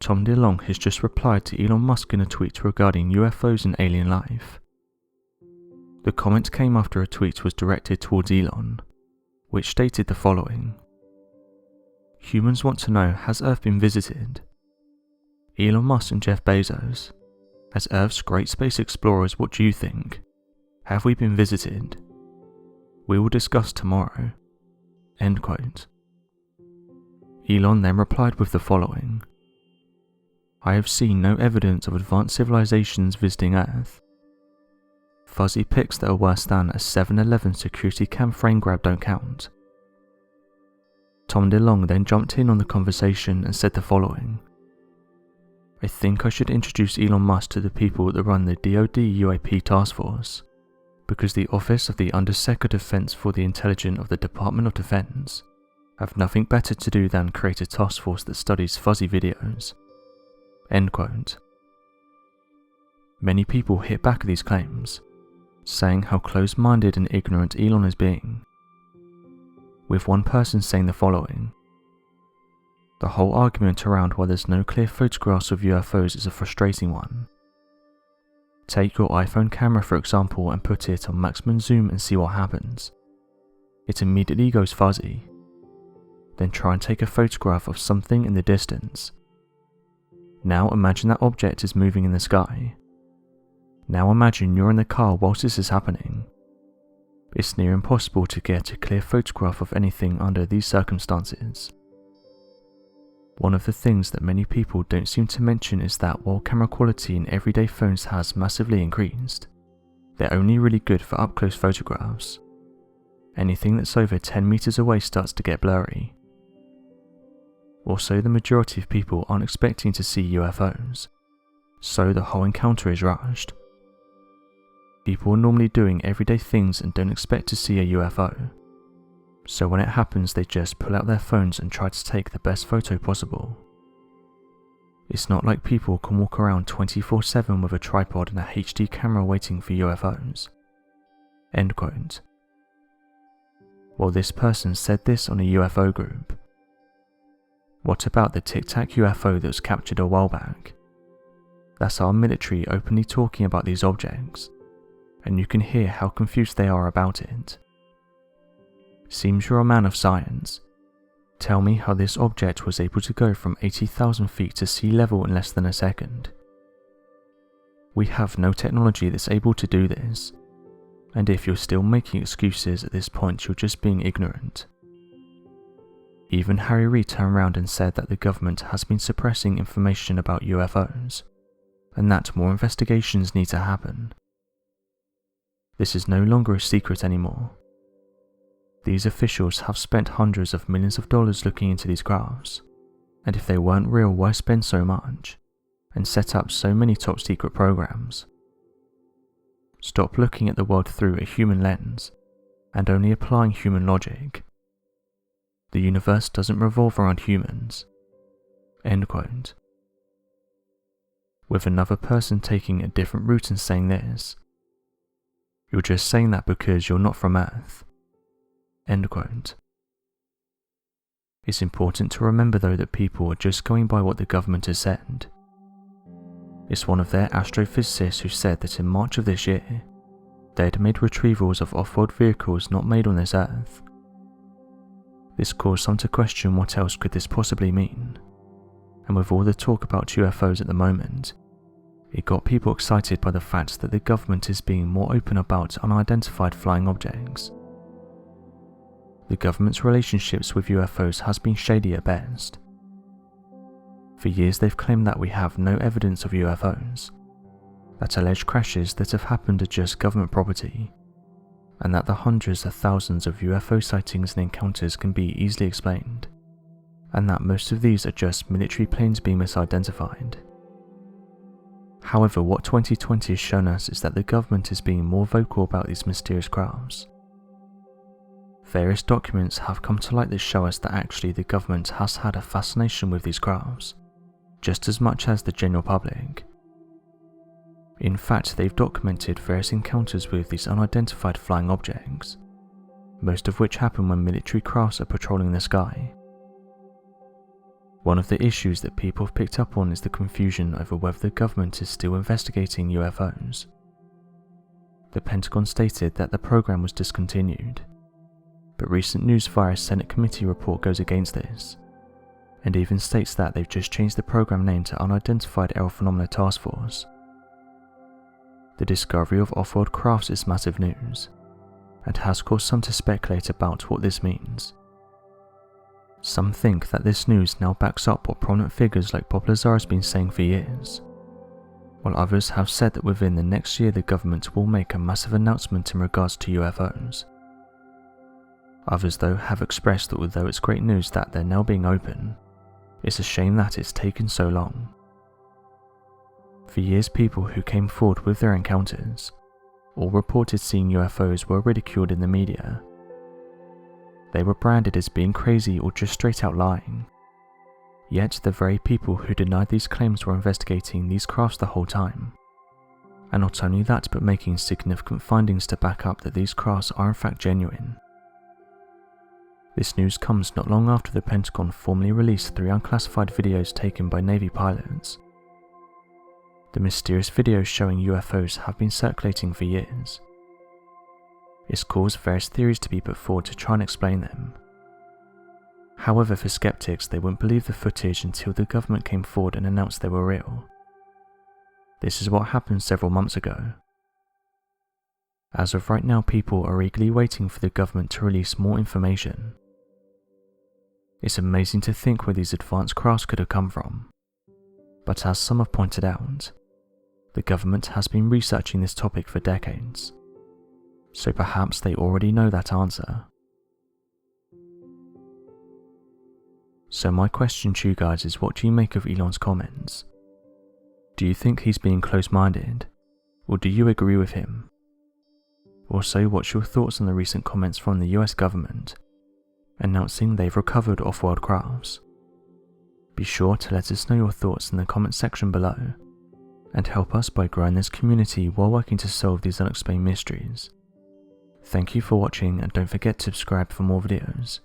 Tom DeLonge has just replied to Elon Musk in a tweet regarding UFOs and alien life. The comment came after a tweet was directed towards Elon, which stated the following: "Humans want to know, has Earth been visited? Elon Musk and Jeff Bezos, as Earth's great space explorers, what do you think? Have we been visited? We will discuss tomorrow." End quote. Elon then replied with the following: "I have seen no evidence of advanced civilizations visiting Earth. Fuzzy pics that are worse than a 7-Eleven security cam frame grab don't count." Tom DeLonge then jumped in on the conversation and said the following: "I think I should introduce Elon Musk to the people that run the DoD UAP task force, because the Office of the Undersecretary of Defense for the Intelligence of the Department of Defense have nothing better to do than create a task force that studies fuzzy videos." End quote. Many people hit back at these claims, saying how close-minded and ignorant Elon is being, with one person saying the following: "The whole argument around why there's no clear photographs of UFOs is a frustrating one. Take your iPhone camera for example and put it on maximum zoom and see what happens. It immediately goes fuzzy. Then try and take a photograph of something in the distance. Now imagine that object is moving in the sky. Now imagine you're in the car whilst this is happening. It's near impossible to get a clear photograph of anything under these circumstances." One of the things that many people don't seem to mention is that while camera quality in everyday phones has massively increased, they're only really good for up-close photographs. Anything that's over 10 meters away starts to get blurry. Also, the majority of people aren't expecting to see UFOs, so the whole encounter is rushed. People are normally doing everyday things and don't expect to see a UFO, so when it happens they just pull out their phones and try to take the best photo possible. It's not like people can walk around 24/7 with a tripod and a HD camera waiting for UFOs. End quote. Well, this person said this on a UFO group. What about the Tic Tac UFO that was captured a while back? That's our military openly talking about these objects, and you can hear how confused they are about it. Seems you're a man of science. Tell me how this object was able to go from 80,000 feet to sea level in less than a second. We have no technology that's able to do this, and if you're still making excuses at this point, you're just being ignorant. Even Harry Reid turned around and said that the government has been suppressing information about UFOs, and that more investigations need to happen. This is no longer a secret anymore. These officials have spent hundreds of millions of dollars looking into these crafts, and if they weren't real, why spend so much, and set up so many top secret programs? Stop looking at the world through a human lens, and only applying human logic. The universe doesn't revolve around humans. End quote. With another person taking a different route and saying this: "You're just saying that because you're not from Earth." End quote. It's important to remember though that people are just going by what the government has said. It's one of their astrophysicists who said that in March of this year, they'd made retrievals of off-world vehicles not made on this Earth. This caused some to question what else could this possibly mean, and with all the talk about UFOs at the moment, it got people excited by the fact that the government is being more open about unidentified flying objects. The government's relationships with UFOs has been shady at best. For years they've claimed that we have no evidence of UFOs, that alleged crashes that have happened are just government property, and that the hundreds of thousands of UFO sightings and encounters can be easily explained, and that most of these are just military planes being misidentified. However, what 2020 has shown us is that the government is being more vocal about these mysterious crafts. Various documents have come to light that show us that actually the government has had a fascination with these crafts, just as much as the general public. In fact, they've documented various encounters with these unidentified flying objects, most of which happen when military crafts are patrolling the sky. One of the issues that people have picked up on is the confusion over whether the government is still investigating UFOs. The Pentagon stated that the program was discontinued, but recent news via a Senate committee report goes against this, and even states that they've just changed the program name to Unidentified Aerial Phenomena Task Force. The discovery of off-world crafts is massive news, and has caused some to speculate about what this means. Some think that this news now backs up what prominent figures like Bob Lazar has been saying for years, while others have said that within the next year the government will make a massive announcement in regards to UFOs. Others though have expressed that although it's great news that they're now being open, it's a shame that it's taken so long. For years, people who came forward with their encounters or reported seeing UFOs were ridiculed in the media. They were branded as being crazy or just straight out lying. Yet the very people who denied these claims were investigating these crafts the whole time. And not only that, but making significant findings to back up that these crafts are in fact genuine. This news comes not long after the Pentagon formally released 3 unclassified videos taken by Navy pilots. The mysterious videos showing UFOs have been circulating for years. It's caused various theories to be put forward to try and explain them. However, for skeptics, they wouldn't believe the footage until the government came forward and announced they were real. This is what happened several months ago. As of right now, people are eagerly waiting for the government to release more information. It's amazing to think where these advanced crafts could have come from. But as some have pointed out, the government has been researching this topic for decades, so perhaps they already know that answer. So my question to you guys is, what do you make of Elon's comments? Do you think he's being close-minded, or do you agree with him? Also, what's your thoughts on the recent comments from the US government announcing they've recovered off-world crafts? Be sure to let us know your thoughts in the comment section below, and help us by growing this community while working to solve these unexplained mysteries. Thank you for watching, and don't forget to subscribe for more videos.